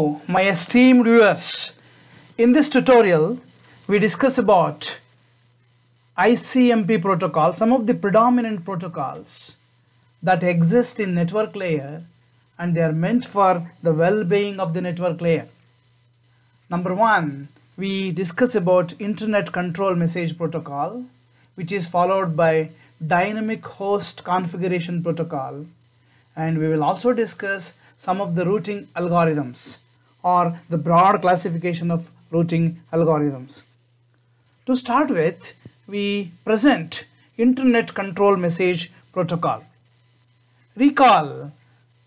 Hello, my esteemed viewers. In this tutorial, we discuss about ICMP protocol, some of the predominant protocols that exist in network layer, and they are meant for the well-being of the network layer. Number one, we discuss about Internet Control Message Protocol, which is followed by Dynamic Host Configuration Protocol, and we will also discuss some of the routing algorithms or the broad classification of routing algorithms. To start with, we present Internet Control Message Protocol. Recall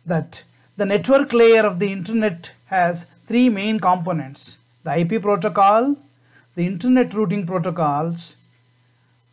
that the network layer of the Internet has three main components: the IP protocol, the Internet routing protocols,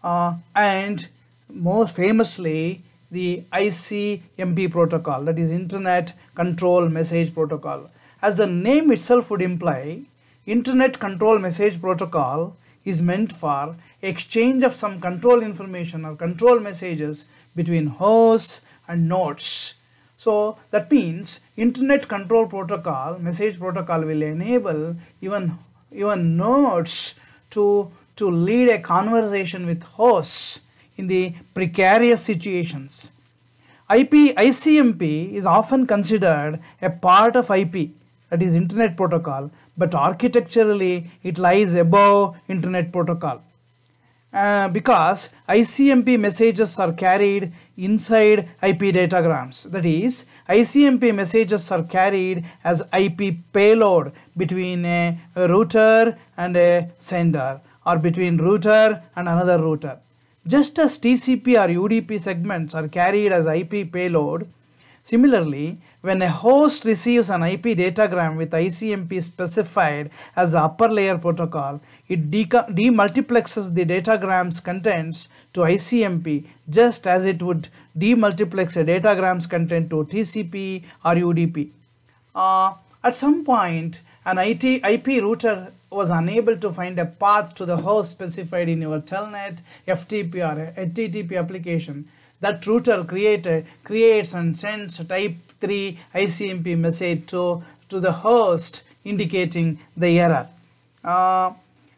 and most famously the ICMP protocol, that is Internet Control Message Protocol. As the name itself would imply, Internet Control Message Protocol is meant for exchange of some control information or control messages between hosts and nodes. So that means Internet Control Protocol, Message Protocol, will enable even nodes to lead a conversation with hosts in the precarious situations. ICMP is often considered a part of IP, that is Internet Protocol, but architecturally it lies above Internet Protocol. Because ICMP messages are carried inside IP datagrams, that is, ICMP messages are carried as IP payload between a router and a sender, or between router and another router. Just as TCP or UDP segments are carried as IP payload, similarly, when a host receives an IP datagram with ICMP specified as the upper layer protocol, it demultiplexes the datagram's contents to ICMP, just as it would demultiplex a datagram's content to TCP or UDP. At some point, an IP router was unable to find a path to the host specified in your telnet, FTP or HTTP application. That router creates and sends a type 3 ICMP message to the host, indicating the error.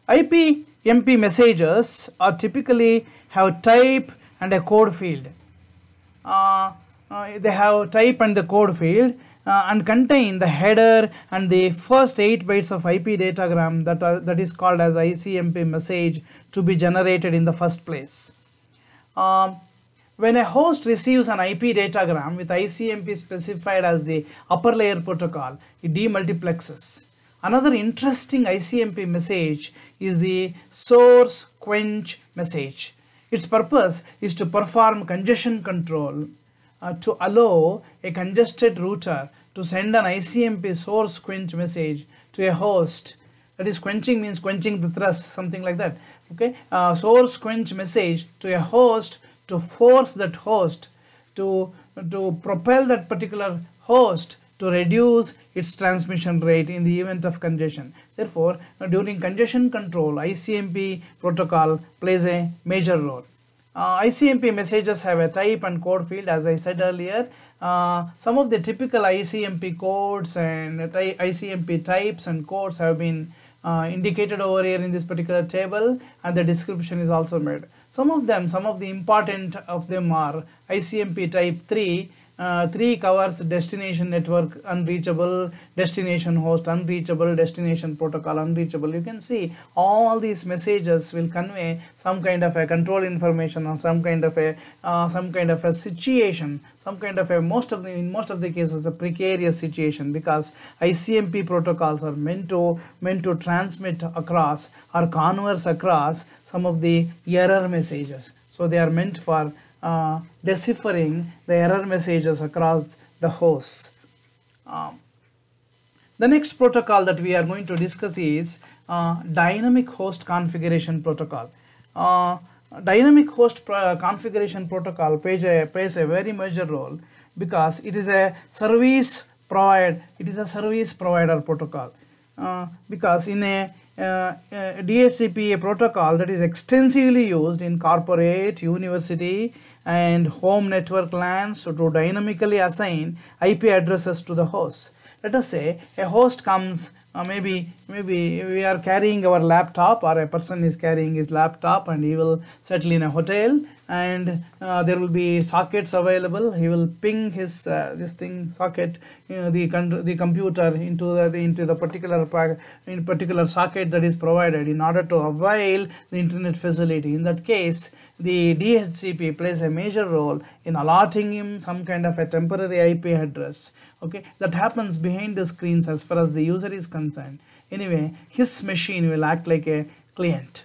ICMP messages are typically have type and a code field. They have type and the code field and contain the header and the first 8 bytes of IP datagram that is called as ICMP message to be generated in the first place. When a host receives an IP datagram with ICMP specified as the upper layer protocol, it demultiplexes. Another interesting ICMP message is the source quench message. Its purpose is to perform congestion control to allow a congested router to send an ICMP source quench message to a host. That is, quenching means quenching the thirst, something like that. Okay, source quench message to a host to force that host to propel that particular host to reduce its transmission rate in the event of congestion. Therefore, during congestion control, ICMP protocol plays a major role. ICMP messages have a type and code field, as I said earlier. Some of the typical ICMP codes and ICMP types and codes have been indicated over here in this particular table, and the description is also made. Some of the important of them are ICMP type 3. 3 covers destination network unreachable, destination host unreachable, destination protocol unreachable. You can see all these messages will convey some kind of a control information or some kind of a situation, some kind of a in most of the cases a precarious situation, because ICMP protocols are meant to transmit across or converse across some of the error messages. So they are meant for deciphering the error messages across the hosts. The next protocol that we are going to discuss is Dynamic Host Configuration Protocol. Dynamic Host Configuration Protocol plays a very major role because it is a service provider protocol. Because in a DHCP, a protocol that is extensively used in corporate, university and home network LANs to dynamically assign IP addresses to the hosts. let us say a host comes, maybe we are carrying our laptop, or a person is carrying his laptop, and he will settle in a hotel, and there will be sockets available. He will ping his this thing socket, the computer into the particular socket that is provided in order to avail the internet facility. In that case, the DHCP plays a major role in allotting him some kind of a temporary IP address. Okay, that happens behind the screens as far as the user is concerned. Anyway, his machine will act like a client.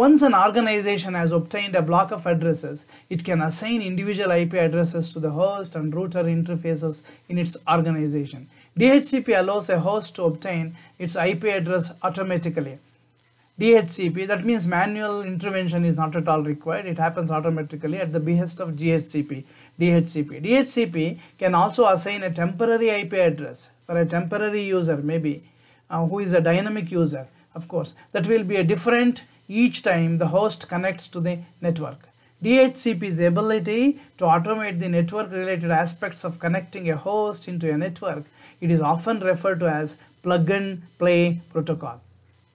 Once an organization has obtained a block of addresses, it can assign individual IP addresses to the host and router interfaces in its organization. DHCP allows a host to obtain its IP address automatically. DHCP, that means manual intervention is not at all required. It happens automatically at the behest of DHCP. DHCP can also assign a temporary IP address for a temporary user, maybe who is a dynamic user. Of course, that will be a different each time the host connects to the network. DHCP's ability to automate the network related aspects of connecting a host into a network, it is often referred to as plug and play protocol.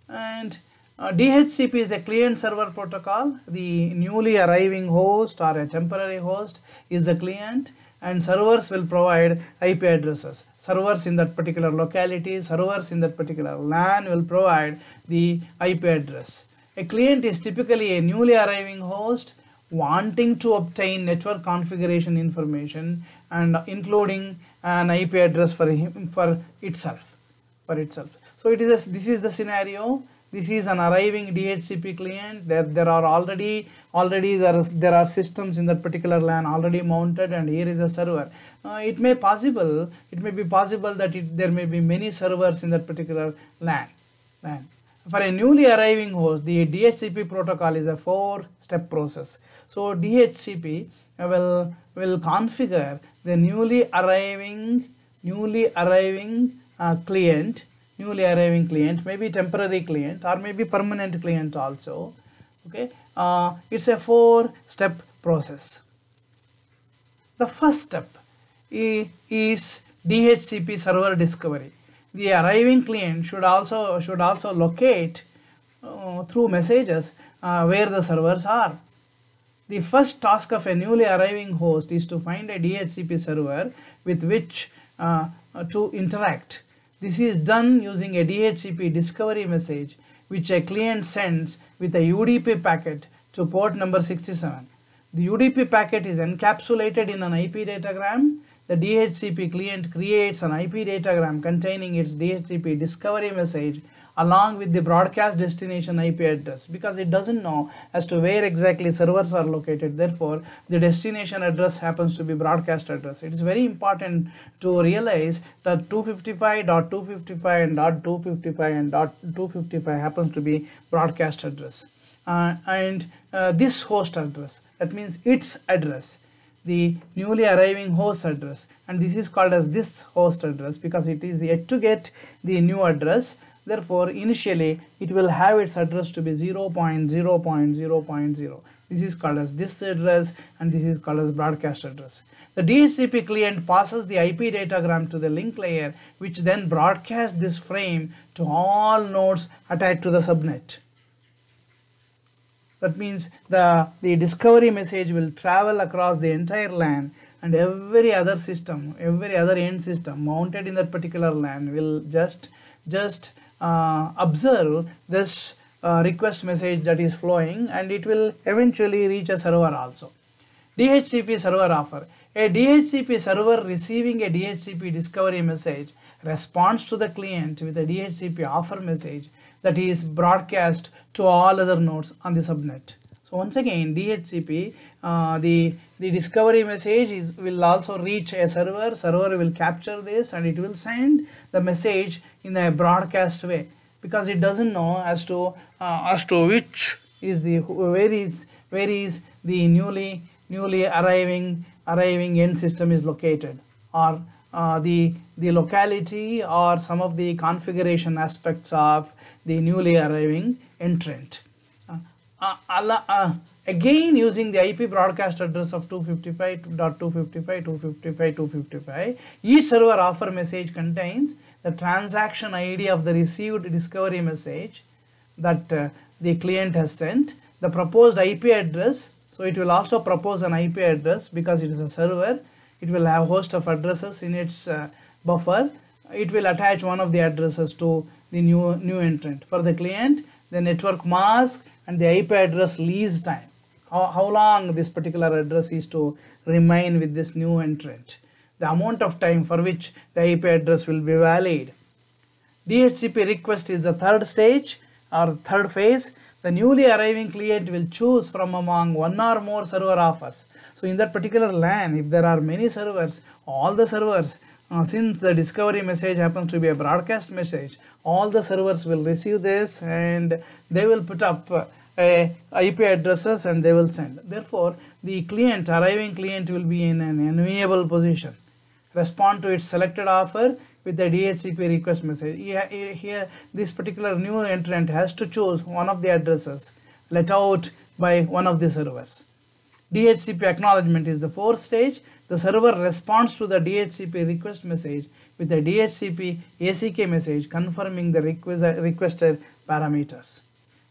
And DHCP is a client server protocol. The newly arriving host or a temporary host is the client, and servers will provide IP addresses. Servers in that particular locality, servers in that particular LAN will provide the IP address. A client is typically a newly arriving host wanting to obtain network configuration information, and including an IP address for itself. So this is the scenario. This is an arriving DHCP client. There are already there are systems in that particular LAN already mounted, and here is a server. It may be possible that there may be many servers in that particular LAN. For a newly arriving host, the DHCP protocol is a 4-step process. So DHCP will configure the newly arriving client, maybe temporary client or maybe permanent client also. Okay, it's a 4-step process. The first step is DHCP server discovery. The arriving client should also locate through messages where the servers are. The first task of a newly arriving host is to find a DHCP server with which to interact. This is done using a DHCP discovery message which a client sends with a UDP packet to port number 67. The UDP packet is encapsulated in an IP datagram. The DHCP client creates an IP datagram containing its DHCP discovery message along with the broadcast destination IP address, because it doesn't know as to where exactly servers are located. Therefore, the destination address happens to be broadcast address. It is very important to realize that 255.255 and .255 and .255 happens to be broadcast address. This host address, that means its address, the newly arriving host address, and this is called as this host address because it is yet to get the new address. Therefore, initially it will have its address to be 0.0.0.0. This is called as this address, and this is called as broadcast address. The DHCP client passes the IP datagram to the link layer, which then broadcasts this frame to all nodes attached to the subnet. That means the discovery message will travel across the entire LAN, and every other system, every other end system mounted in that particular LAN will just observe this request message that is flowing, and it will eventually reach a server also. DHCP server offer. A DHCP server receiving a DHCP discovery message responds to the client with a DHCP offer message that is broadcast to all other nodes on the subnet. So once again, DHCP, the discovery message will also reach a server. Server will capture this and it will send the message in a broadcast way, because it doesn't know as to which is where is the newly arriving end system is located, or the locality or some of the configuration aspects of the newly arriving entrant. again using the IP broadcast address of 255.255.255.255. Each server offer message contains the transaction ID of the received discovery message that the client has sent, the proposed IP address. So it will also propose an IP address because it is a server. It will have a host of addresses in its buffer. It will attach one of the addresses to the new entrant. For the client, the network mask and the IP address lease time. How long this particular address is to remain with this new entrant. The amount of time for which the IP address will be valid. DHCP request is the third stage or third phase. The newly arriving client will choose from among one or more server offers. So in that particular LAN, if there are many servers, all the servers, since the discovery message happens to be a broadcast message, all the servers will receive this and they will put up IP addresses and they will send. Therefore, the arriving client will be in an enviable position. Respond to its selected offer with the DHCP request message. Here this particular new entrant has to choose one of the addresses let out by one of the servers. DHCP acknowledgement is the fourth stage. The server responds to the DHCP request message with the DHCP ACK message confirming the requested parameters.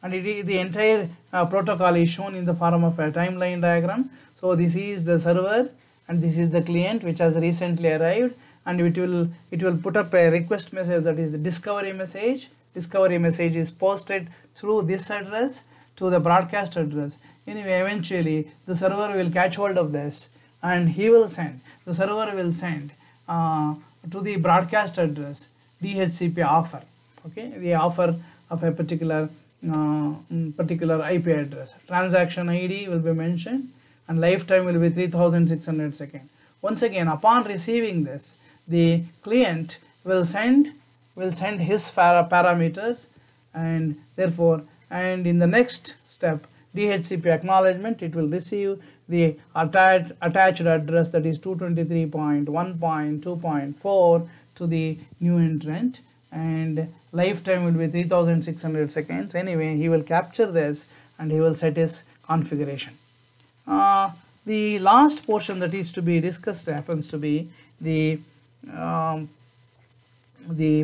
And the entire protocol is shown in the form of a timeline diagram. So this is the server and this is the client which has recently arrived, and it will put up a request message, that is the discovery message. Discovery message is posted through this address to the broadcast address. Anyway, eventually the server will catch hold of this and the server will send to the broadcast address DHCP offer, okay, the offer of a particular IP address. Transaction ID will be mentioned and lifetime will be 3600 seconds. Once again, upon receiving this, the client will send his parameters, and therefore, and in the next step, DHCP acknowledgement, it will receive the attached address, that is 223.1.2.4 to the new entrant, and lifetime will be 3600 seconds. Anyway, he will capture this and he will set his configuration. The last portion that is to be discussed happens to be the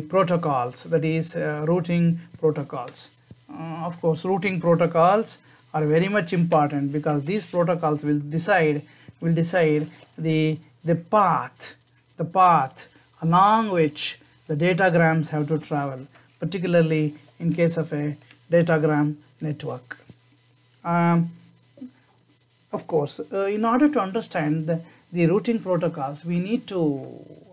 protocols, that is routing protocols. Of course, routing protocols are very much important because these protocols will decide the path along which the datagrams have to travel, particularly in case of a datagram network. Of course, in order to understand the routing protocols, we need to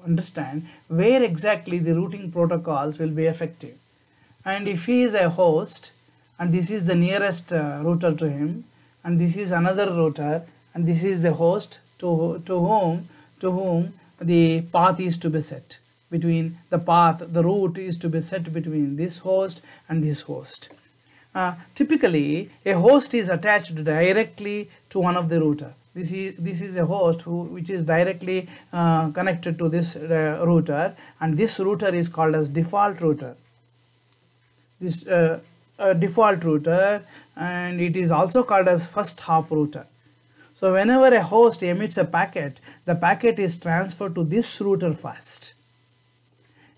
understand where exactly the routing protocols will be effective. And if he is a host and this is the nearest router to him, and this is another router and this is the host to whom the path is to be set between the route is to be set between this host and this host. Typically, a host is attached directly to one of the router. This is a host which is directly connected to this router, and this router is called as default router. This default router, and it is also called as first hop router. So whenever a host emits a packet, the packet is transferred to this router first.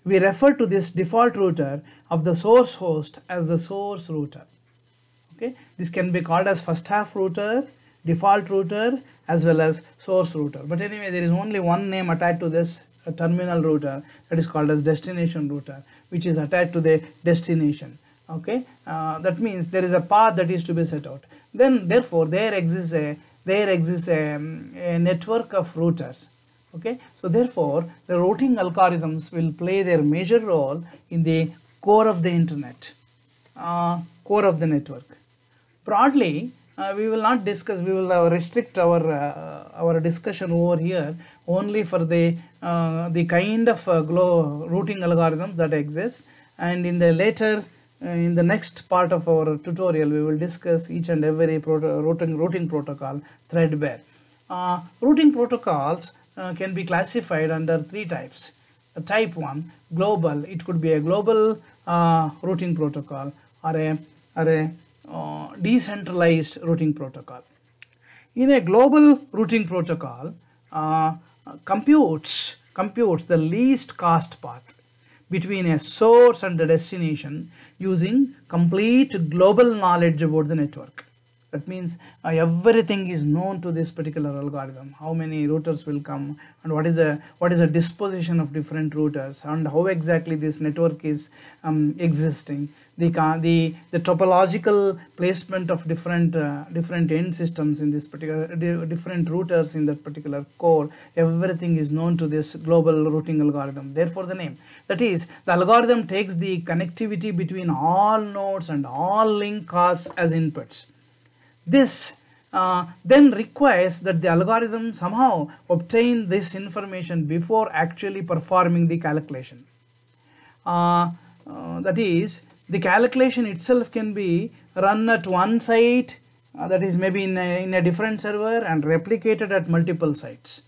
We refer to this default router of the source host as the source router. Okay, this can be called as first hop router, default router, as well as source router. But anyway, there is only one name attached to this terminal router, that is called as destination router, which is attached to the destination. Okay, that means there is a path that is to be set out. Then therefore there exists a network of routers. Okay, so therefore the routing algorithms will play their major role in the core of the internet, core of the network. Broadly, we will not discuss, we will restrict our discussion over here only for the kind of routing algorithms that exist, and in the later in the next part of our tutorial we will discuss each and every routing protocol threadbare. Routing protocols can be classified under three types. Type 1, global. It could be a global routing protocol or a decentralized routing protocol. In a global routing protocol, computes the least cost path between a source and the destination using complete global knowledge about the network. That means everything is known to this particular algorithm. How many routers will come, and what is the disposition of different routers, and how exactly this network is existing. The topological placement of different end systems in this particular different routers in that particular core. Everything is known to this global routing algorithm. Therefore, the name. That is, the algorithm takes the connectivity between all nodes and all link costs as inputs. This then requires that the algorithm somehow obtain this information before actually performing the calculation. That is, the calculation itself can be run at one site, that is maybe in a different server, and replicated at multiple sites.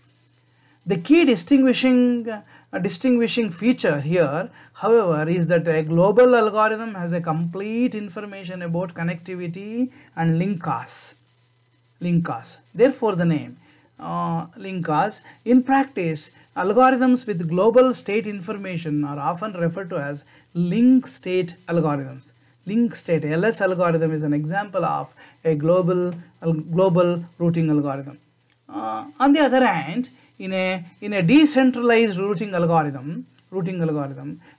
The key distinguishing feature here, however, is that a global algorithm has a complete information about connectivity and link costs. Therefore, the name link costs. In practice, algorithms with global state information are often referred to as link state algorithms. Link state LS algorithm is an example of a global routing algorithm. On the other hand, in a decentralized routing algorithm,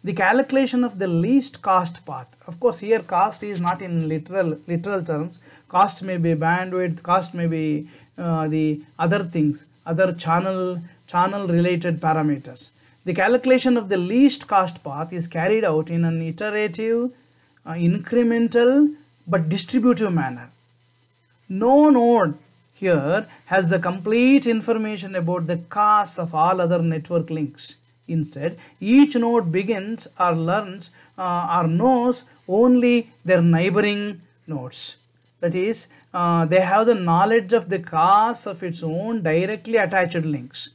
the calculation of the least cost path. Of course, here cost is not in literal terms. Cost may be bandwidth, cost may be the other things, other channel related parameters. The calculation of the least cost path is carried out in an iterative, incremental but distributive manner. No node here has the complete information about the costs of all other network links. Instead, each node begins or learns or knows only their neighboring nodes. That is, they have the knowledge of the costs of its own directly attached links.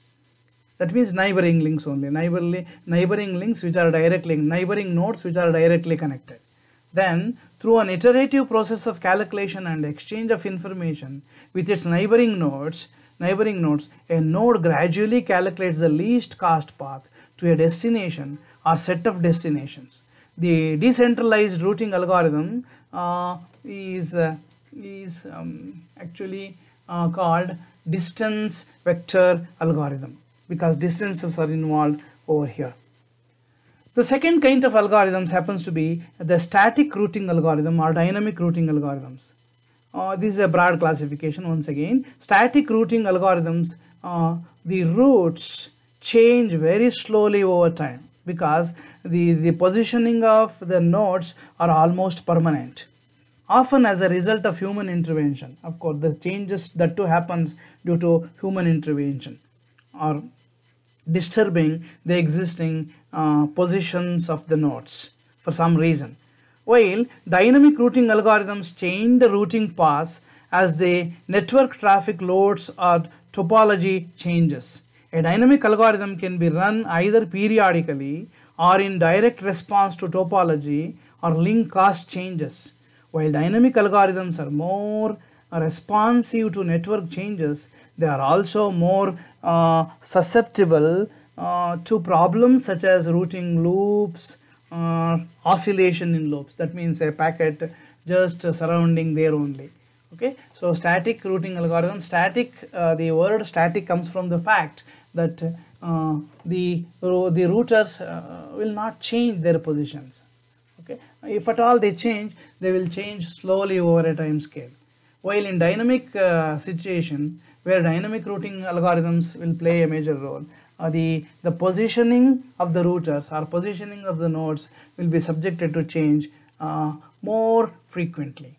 That means neighboring links only, neighboring links which are neighboring nodes which are directly connected. Then, through an iterative process of calculation and exchange of information with its neighboring nodes, a node gradually calculates the least cost path to a destination or set of destinations. The decentralized routing algorithm is actually called distance vector algorithm, because distances are involved over here. The second kind of algorithms happens to be the static routing algorithm or dynamic routing algorithms. This is a broad classification once again. Static routing algorithms, the routes change very slowly over time because the positioning of the nodes are almost permanent, often as a result of human intervention. Of course, the changes that too happens due to human intervention or disturbing the existing positions of the nodes for some reason. While dynamic routing algorithms change the routing paths as the network traffic loads or topology changes. A dynamic algorithm can be run either periodically or in direct response to topology or link cost changes. While dynamic algorithms are more responsive to network changes, they are also more susceptible to problems such as routing loops, oscillation in loops. That means a packet just surrounding there only. Okay, so static routing algorithm. The word static comes from the fact that the routers will not change their positions. Okay, if at all they change, they will change slowly over a time scale. While in dynamic situation, where dynamic routing algorithms will play a major role, the positioning of the routers or positioning of the nodes will be subjected to change more frequently.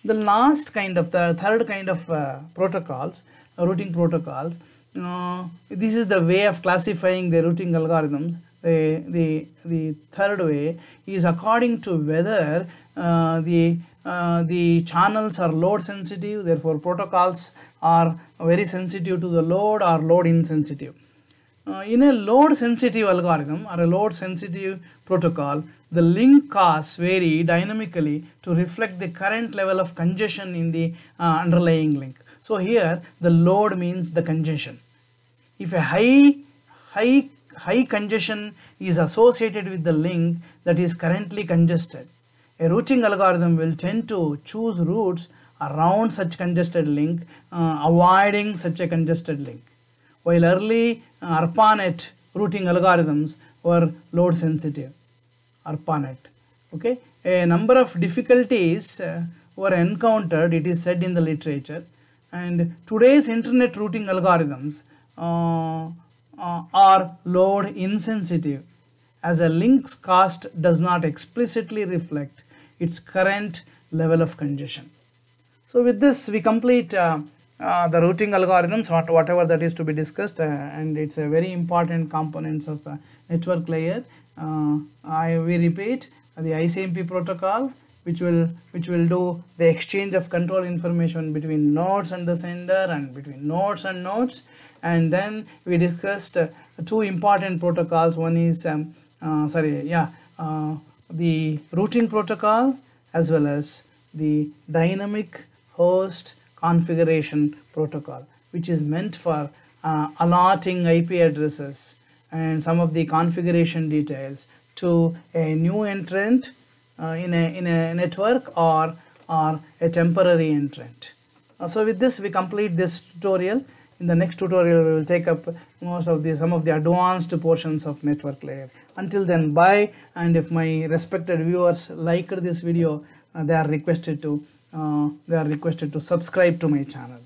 The last kind of, the third kind of protocols, routing protocols, this is the way of classifying the routing algorithms. The third way is according to whether the channels are load sensitive, therefore protocols are very sensitive to the load, or load insensitive. in a load sensitive algorithm or a load sensitive protocol, the link costs vary dynamically to reflect the current level of congestion in the underlying link. So here the load means the congestion. If a high congestion is associated with the link that is currently congested, a routing algorithm will tend to choose routes around such congested link, avoiding such a congested link. While early ARPANET routing algorithms were load sensitive. ARPANET. Okay, a number of difficulties were encountered, it is said in the literature, and today's internet routing algorithms are load insensitive, as a link's cost does not explicitly reflect its current level of congestion. So with this we complete the routing algorithms, whatever that is to be discussed, and it's a very important components of the network layer. We repeat the ICMP protocol, which will do the exchange of control information between nodes and the sender and between nodes and nodes. And then we discussed two important protocols. One is the routing protocol as well as the dynamic host configuration protocol, which is meant for allotting IP addresses and some of the configuration details to a new entrant in a network or a temporary entrant. So with this we complete this tutorial. In the next tutorial we will take up some of the advanced portions of network layer. Until then, bye. And if my respected viewers liked this video, they are requested to subscribe to my channel.